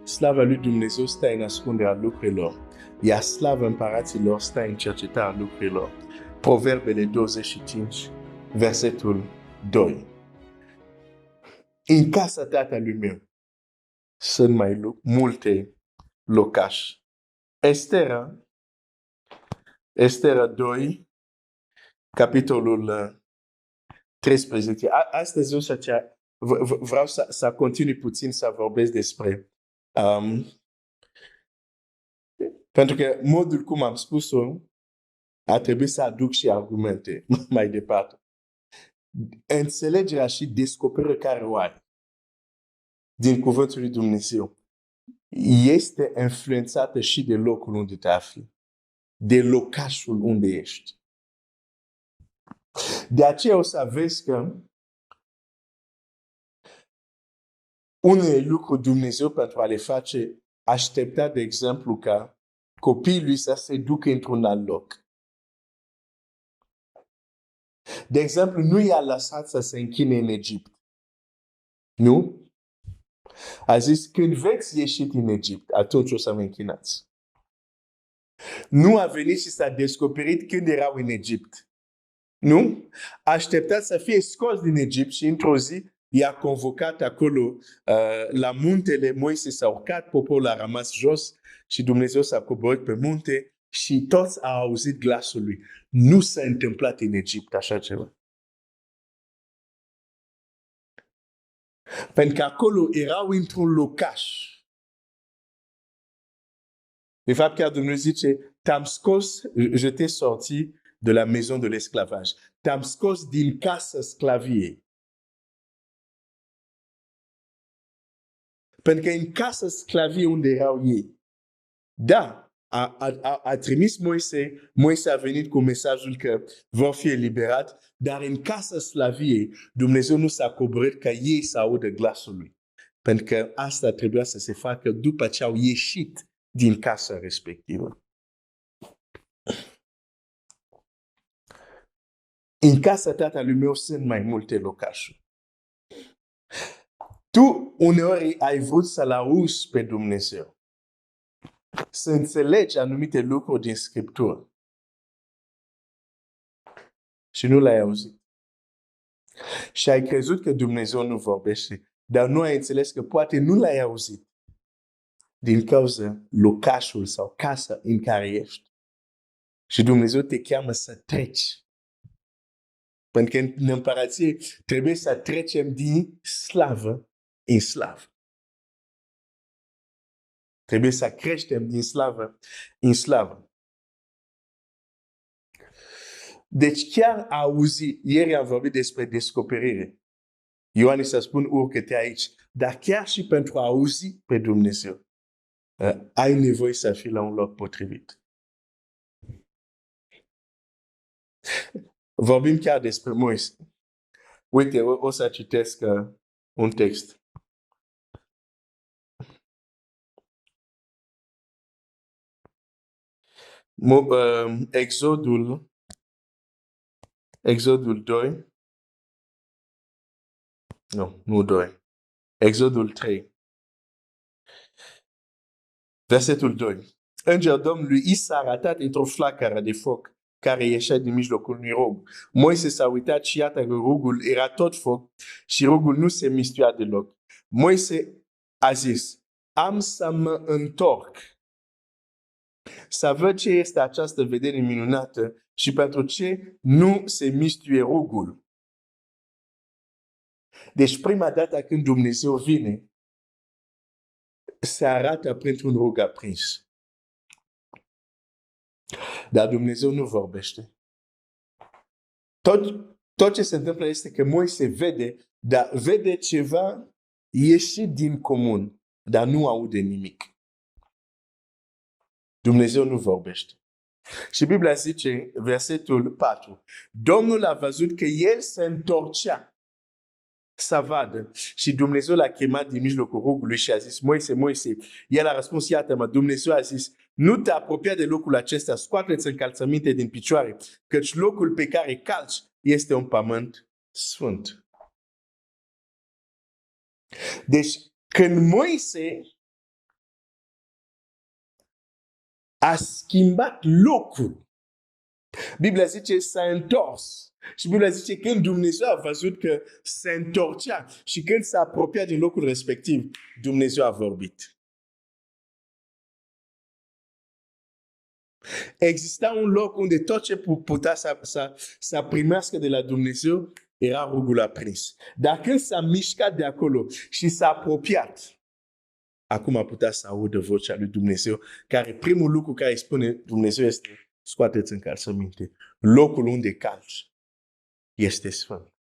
Slava lui Dumnezeu stă în ascunderea lucrurilor, iar slava împăraților stă în cercetarea lucrurilor. Proverbele 25, versetul 2. În casa tatălui meu sunt mai multe locași. Estera 2, capitolul 13. Astăzi o să vreau să continui puțin să vorbesc despre pentru că modul cum am spus-o a trebuit să aduc și argumente mai departe. Înțelegerea și descoperirea care o ai din cuvântul lui Dumnezeu este influențată și de locul unde te afli, de locașul unde ești. De aceea o să vezi că unele lucruri Dumnezeu pentru a le face aștepta, de exemplu, ca copiii lui să se ducă într-un alt loc. De exemplu, nu i-a lăsat să se închine în Egipt. Nu? A zis, când veți ieși din Egipt, atunci o să vă închinați. Nu a venit și s-a descoperit când erau în Egipt. Nu? A așteptat să fie scos din Egipt și într-o zi i-a convocat acolo la muntele Moise, s-a urcat, poporul a rămas jos și Dumnezeu s-a coborât pe munte și toți au auzit glasul lui. Nu s-a întâmplat în Egipt așa ceva. Pentru că acolo erau într-un locaș. De fapt, chiar Dumnezeu zice, te-am scos, je t'ai sorti de la maison de l'esclavage. Te-am scos din casa sclaviei. Pentru că în casa sclaviei unde erau ei, da, a trimis Moise, Moise a venit cu mesajul că vor fi eliberat, dar în casa sclaviei, Dumnezeu nu s-a coborât ca ei să audă glasul lui. Pentru că asta trebuia să se facă după ce au ieșit din casa respectivă. În casa tatălui meu sunt mai multe locașuri. Tu uneori ai vrut să-L auzi pe Dumnezeu, să înțelegi anumite lucruri din Scriptură și nu l-ai auzit. Și ai crezut că Dumnezeu nu vorbește, dar nu ai înțeles că poate nu l-ai auzit din cauza locașul sau casa în care ești. Și Dumnezeu te cheamă să treci. Pentru că în împărație trebuie să trecem din slavă în slavă. Trebuie să creștem din slavă în slavă. Deci chiar auzi, ieri am vorbit despre descoperire. Ioan să spun, urcă-te aici. Dar chiar și pentru a auzi pe Dumnezeu, ai nevoie să fii la un loc potrivit. Vorbim chiar despre Moise. Uite, o să citesc un text. Exodul 2. Nu 2. Exodul 3. Versetul 2. Îngerul Domnului i s-a arătat într-o flacără de foc care ieșea din mijlocul unui rug. Moise s-a uitat și iată că rugul era tot foc și rugul nu se mistuia deloc. Moise a zis, am să mă întorc să văd ce este această vedere minunată și pentru ce nu se mistuie rugul. Deci prima dată când Dumnezeu vine, se arată printr-un rug aprins. Dar Dumnezeu nu vorbește. Tot ce se întâmplă este că Moise vede, dar vede ceva ieșit din comun, dar nu aude nimic. Dumnezeu nu vorbește. Și Biblia zice, versetul 4, Domnul a văzut că el se întorcea să vadă și Dumnezeu l-a chemat din mijlocul rugului și a zis, Moise, Moise, el a răspuns, iată-mă, Dumnezeu a zis, nu te apropia de locul acesta, scoate-ți încălțăminte din picioare, căci locul pe care calci este un pământ sfânt. Deci, când Moise a schimbat locul. Biblia zice s-a întors. Și Biblia zice când Dumnezeu a văzut că se întorcea și când s-a apropiat din locul respectiv, Dumnezeu a vorbit. Exista un loc unde tot ce putea să primească de la Dumnezeu era rugul aprins. Dar când s-a mișcat de acolo și s-a apropiat, acum a putea să audă vocea lui Dumnezeu, care primul lucru care îi spune Dumnezeu este: scoateți încălțăminte. Locul unde calci este sfânt.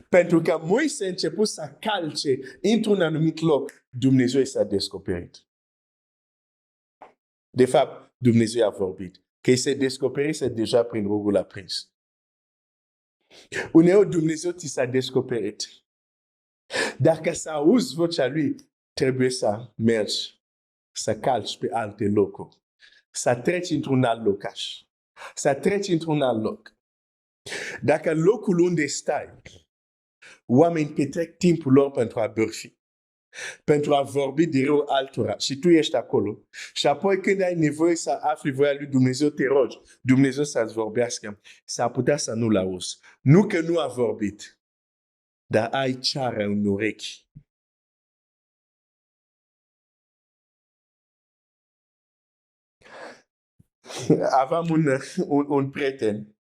Pentru că Moise a început să calce într-un anumit loc, Dumnezeu s-a descoperit. De fapt, Dumnezeu a vorbit. Că se descoperise deja prin rugul aprins. Uneori Dumnezeu ți s-a descoperit. Dacă să auzi vocea lui, trebuie să mergi, să calci pe alte locuri. Să treci într-un alt locaș. Să treci într-un alt loc. Dacă locul unde stai, oamenii petrec timpul lor pentru a bârfi, pentru a vorbi de rău altora și tu ești acolo. Și apoi când ai nevoie să afli voia lui Dumnezeu, te rogi, Dumnezeu să-ți vorbească, s-ar putea să nu-l auzi. Nu că nu a vorbit, dar ai ceară în urechi. Aveam un prieten.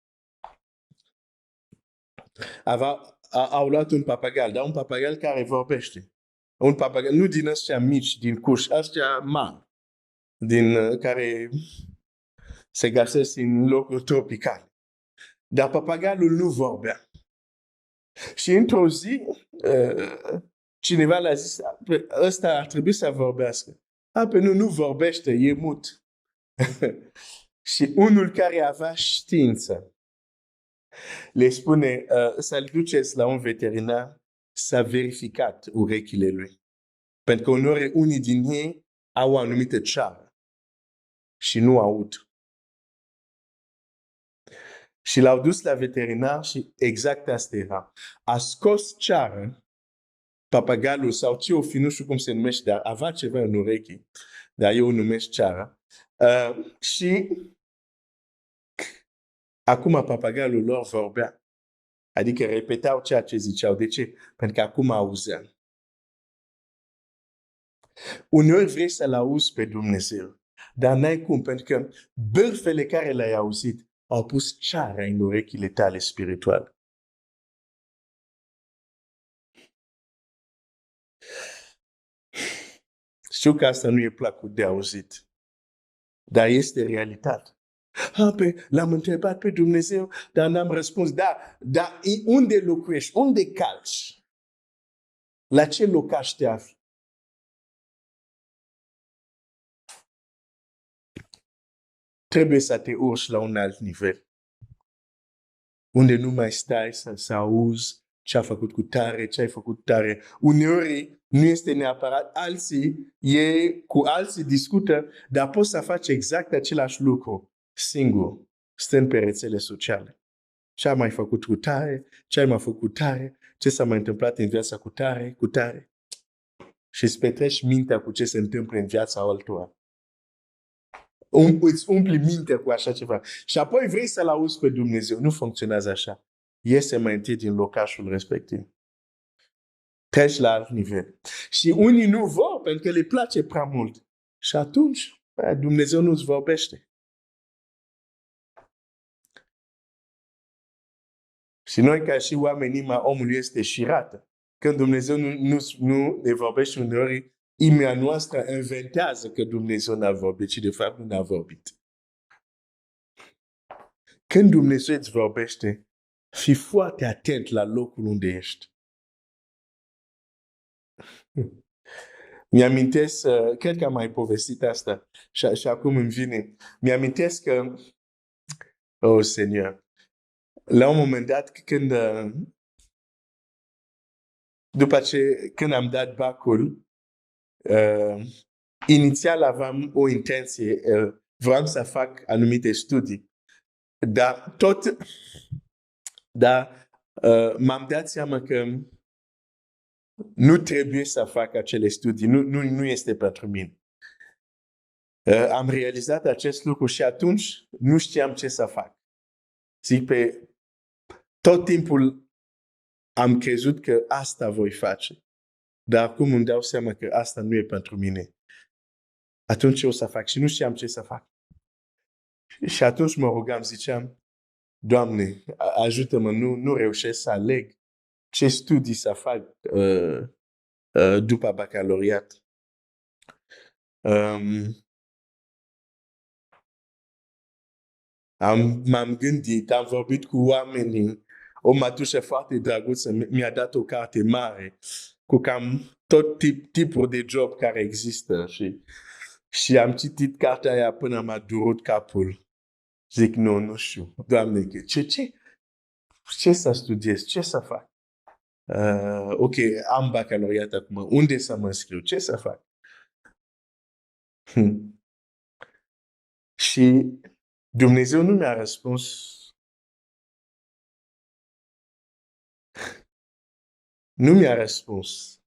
Au luat un papagal, dar un papagal care vorbește. Un papagal, nu din ăștia mici, din cuș, ăștia mari, din care se găsesc în locuri tropicale. Dar papagalul nu vorbea. Și într-o zi, cineva l-a zis: ăsta ar trebui să vorbească. Pe nu vorbește, e mut. Și unul care avea știință le spune să-l duceți la un veterinar să verificat urechile lui. Pentru că uneori unii din ei au o anumită ceară și nu aud. Și l-au dus la veterinar și exact asta era. A scos ceară, papagalul sau ce o fi, nu știu cum se numește, dar avea ceva în urechi, dar eu o numesc ceară. Și acum papagalul lor vorbea. Adică repetau ceea ce ziceau. De ce? Pentru că acum auzeam. Uneori vrei să-L auzi pe Dumnezeu, dar n-ai cum, pentru că bârfele care le-ai auzit au pus ceară în urechile tale spirituale. Știu că asta nu e plăcut de auzit, dar este realitate. L-am întrebat pe Dumnezeu, dar n-am răspuns. Dar unde locuiești? Unde calci? La ce locaș te afli? Trebuie să te urci la un alt nivel. Unde nu mai stai să auzi ce a făcut cu tare, ce ai făcut tare. Uneori nu este neapărat cu alții discută, dar poți să faci exact același lucru singur, stând pe rețele sociale. Ce am mai făcut cu tare, ce ai mai făcut cu tare, ce s-a mai întâmplat în viața cu tare. Și îți petreci mintea cu ce se întâmplă în viața altora. Îți umpli mintea cu așa ceva. Și apoi vrei să-L auzi pe Dumnezeu. Nu funcționează așa. Iese mai întâi din locașul respectiv. Treci la alt nivel. Și unii nu vor pentru că le place prea mult. Și atunci Dumnezeu nu-ți vorbește. Și noi ca și oameni, inima omului este șirată. Când Dumnezeu nu ne vorbește uneori, inima noastră inventează că Dumnezeu n-a vorbit și de fapt nu n-a vorbit. Când Dumnezeu îți vorbește, fii foarte atent la locul unde ești. Mi-amintesc, cred că am mai povestit asta și acum îmi vine. Mi-amintesc că, Seigneur, la un moment dat, când am dat bacul, inițial aveam o intenție, vreau să fac anumite studii, dar m-am dat seama că nu trebuie să fac acele studii, nu este pentru mine. Am realizat acest lucru și atunci nu știam ce să fac. Zic, pe tot timpul am crezut că asta voi face. Dar acum îmi dau seama că asta nu e pentru mine. Atunci ce o să fac? Și nu știam ce să fac. Și atunci mă rugam, ziceam, Doamne, ajută-mă, nu reușesc să aleg ce studii să fac după bacalaureat. M-am gândit, am vorbit cu oamenii, o mătușă foarte drăguță mi-a dat o carte mare cu cam tot tipul de job care există și am citit cartea aia până m-a durut capul. Zic, nu știu, Doamne, ce să studiez, ce să fac? Ok, am bacalaureat acum, unde să mă înscriu, ce să fac? Și Dumnezeu nu mi-a răspuns. Nu mi-a răspuns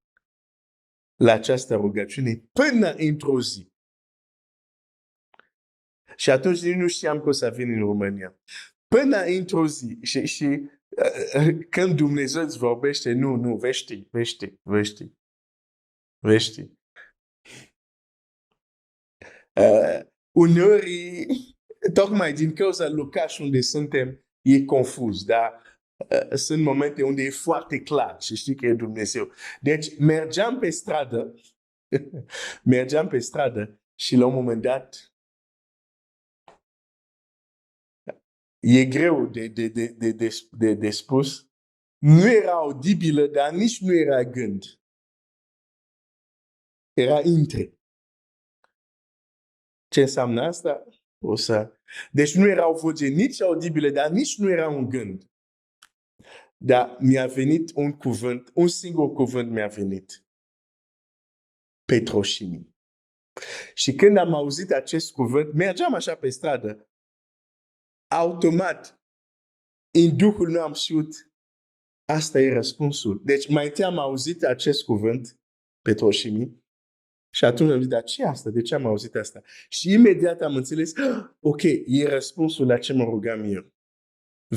la această rugăciune până într-o zi. Și atunci nu știam că o să vin în România. Până într-o zi. Și când Dumnezeu îți vorbește, nu, vești. Uneori, tocmai din cauza locașului unde suntem, e confuz, dar sunt momente unde e foarte clar și știi că e Dumnezeu. Deci mergeam pe stradă și la un moment dat e greu de spus. Nu era audibilă, dar nici nu era gând. Era intre. Ce înseamnă asta? Deci nu erau voce nici audibile, dar nici nu era un gând. Dar mi-a venit un cuvânt, un singur cuvânt mi-a venit. Petrochimie. Și când am auzit acest cuvânt, mergeam așa pe stradă. Automat, în Duhul meu am știut, asta e răspunsul. Deci mai întâi am auzit acest cuvânt, petrochimie, și atunci am zis, dar ce asta? De ce am auzit asta? Și imediat am înțeles, ok, e răspunsul la ce mă rugam eu.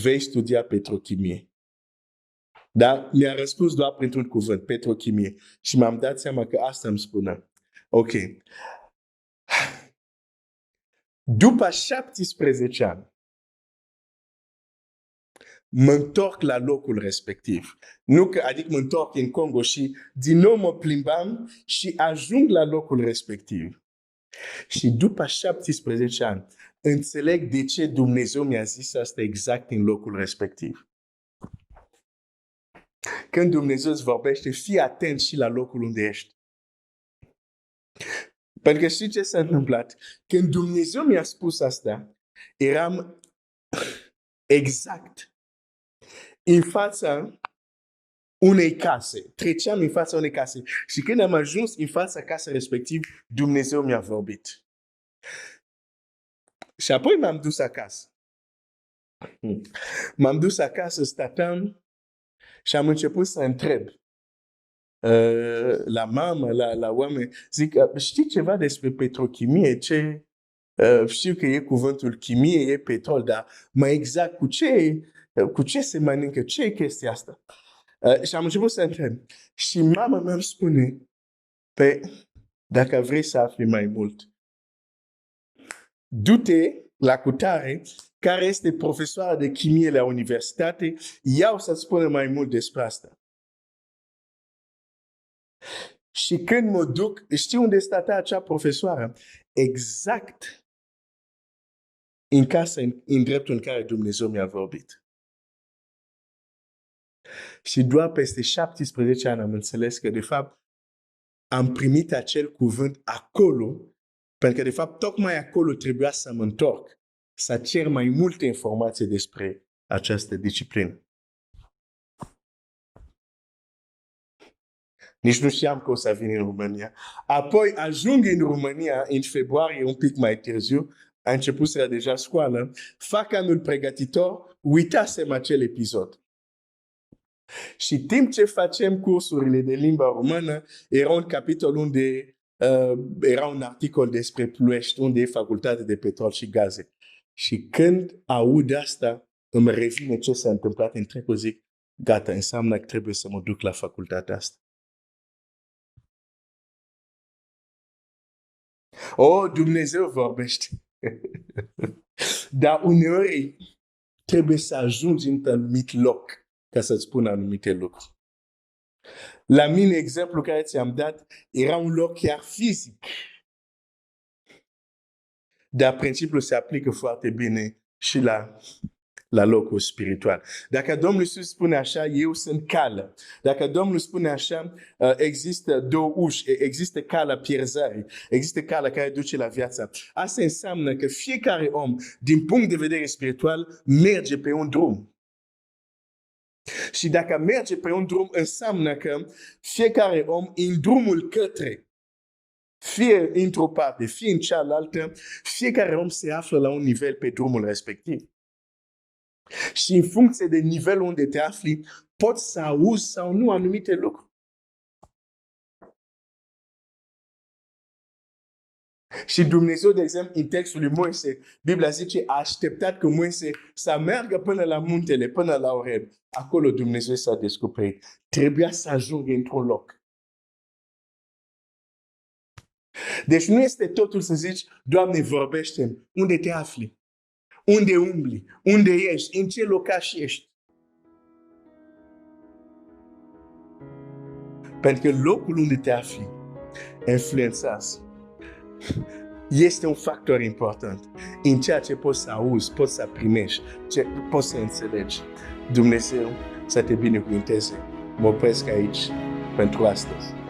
Vei studia petrochimie. Dar mi-a răspuns doar printr-un cuvânt, petrochimie. Și m-am dat seama că asta îmi spunea. Ok. După 17 ani, mă întorc la locul respectiv. Adică mă întorc în Congo și din nou mă plimbam și ajung la locul respectiv. Și după 17 ani, înțeleg de ce Dumnezeu mi-a zis asta exact în locul respectiv. Când Dumnezeu îți vorbește, fii atent și la locul unde ești. Pentru că știi ce s-a întâmplat? Când Dumnezeu mi-a spus asta, eram exact în fața unei case. Treceam în fața unei case. Și când am ajuns în fața casei respectiv, Dumnezeu mi-a vorbit. Și apoi m-am dus acasă. M-am dus acasă, stăteam și am început să întreb la mamă, la oameni. Zic, știi ceva despre petrochimie? Știu că e cuvântul chimie, e petrol, dar mai exact cu ce se mănâncă? Ce e chestia asta? Și am început să întreb. Și mama mea îmi spune, dacă vrei să afli mai mult, du-te la cutare, care este profesoară de chimie la universitate, ea o să-ți spună mai mult despre asta. Și când mă duc, știi unde stătea acea profesoară? Exact în casă, în dreptul în care Dumnezeu mi-a vorbit. Și doar peste 17 ani am înțeles că, de fapt, am primit acel cuvânt acolo, pentru că, de fapt, tocmai acolo trebuia să mă întorc, să cer mai multe informații despre această disciplină. Nici nu știam că o să vin în România. Apoi ajung în România în februarie, un pic mai târziu, a început să deja școală, fac anul pregătitor, uitasem acel episod. Și timp ce facem cursurile de limba română, era un capitol unde era un articol despre Ploiești, unde e facultate de petrol și gaze. Și când aud asta, îmi revine ce s-a întâmplat în trecut, zic, gata, înseamnă că trebuie să mă duc la facultatea asta. Dumnezeu vorbește. Dar uneori trebuie să ajungi într-un anumit loc ca să-ți spun anumite lucruri. La mine, exemplu care ți-am dat, era un loc chiar fizic. Dar principiul se aplică foarte bine și la locul spiritual. Dacă Domnul Iisus spune așa, eu sunt calea. Dacă Domnul spune așa, există două uși, există calea pierzării, există calea care duce la viața. Asta înseamnă că fiecare om, din punct de vedere spiritual, merge pe un drum. Și dacă merge pe un drum, înseamnă că fiecare om, în drumul către, fie într-o parte, fie în cealaltă, fiecare om se află la un nivel pe drumul respectiv. Și în funcție de nivelul unde te afli, poți să auzi sau nu anumite lucruri. Și Dumnezeu, de exemplu, în textul lui Moise, Biblia zice, a așteptat că Moise să meargă până la muntele, până la Oreb. Acolo Dumnezeu s-a descoperit. Trebuia să ajungă într-un loc. Deci nu este totul să zici, Doamne, vorbește-mi. Unde te afli? Unde umbli? Unde ești? În ce locaș ești? Pentru că locul unde te afli influențează. Este un factor important în ceea ce poți să auzi, poți să primești, ce poți să înțelegi. Dumnezeu să te binecuvânteze. Mă opresc aici pentru astăzi.